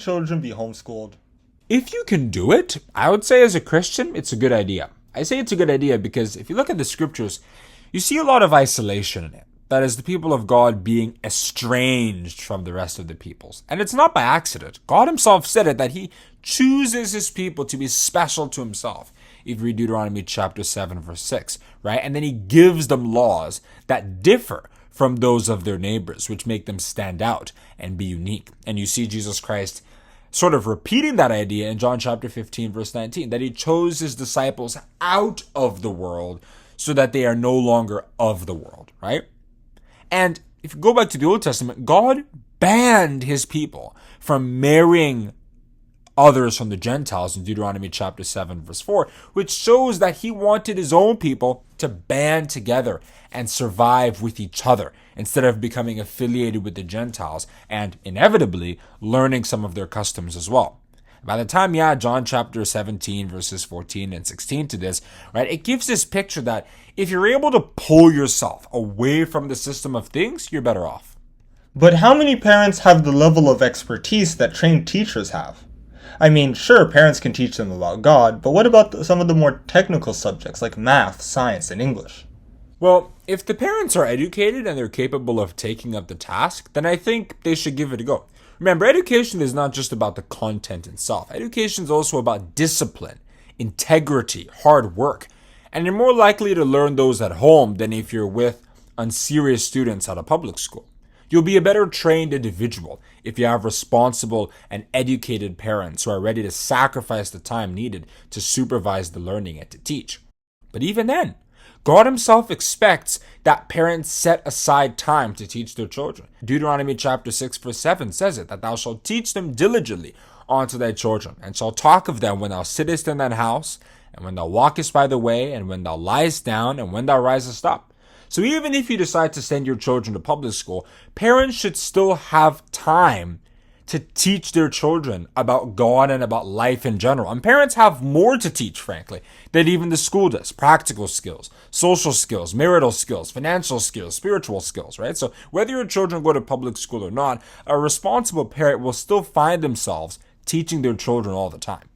children be homeschooled? If you can do it, I would say as a Christian, it's a good idea. I say it's a good idea because if you look at the scriptures, you see a lot of isolation in it. That is, the people of God being estranged from the rest of the peoples. And it's not by accident. God himself said it, that he chooses his people to be special to himself. If you read Deuteronomy chapter 7, verse 6, right? And then he gives them laws that differ from those of their neighbors, which make them stand out and be unique. And you see Jesus Christ sort of repeating that idea in John chapter 15, verse 19, that he chose his disciples out of the world so that they are no longer of the world, right? And if you go back to the Old Testament, God banned his people from marrying others from the Gentiles in Deuteronomy chapter 7, verse 4, which shows that he wanted his own people to band together and survive with each other instead of becoming affiliated with the Gentiles and inevitably learning some of their customs as well. By the time you add John chapter 17, verses 14 and 16 to this, right, it gives this picture that if you're able to pull yourself away from the system of things, you're better off. But how many parents have the level of expertise that trained teachers have? I mean, sure, parents can teach them about God, but what about some of the more technical subjects like math, science, and English? Well, if the parents are educated and they're capable of taking up the task, then I think they should give it a go. Remember, education is not just about the content itself. Education is also about discipline, integrity, hard work. And you're more likely to learn those at home than if you're with unserious students at a public school. You'll be a better trained individual if you have responsible and educated parents who are ready to sacrifice the time needed to supervise the learning and to teach. But even then, God himself expects that parents set aside time to teach their children. Deuteronomy chapter 6, verse 7 says it, that thou shalt teach them diligently unto thy children, and shalt talk of them when thou sittest in thine house, and when thou walkest by the way, and when thou liest down, and when thou risest up. So even if you decide to send your children to public school, parents should still have time to teach their children about God and about life in general. And parents have more to teach, frankly, than even the school does. Practical skills, social skills, marital skills, financial skills, spiritual skills, right? So whether your children go to public school or not, a responsible parent will still find themselves teaching their children all the time.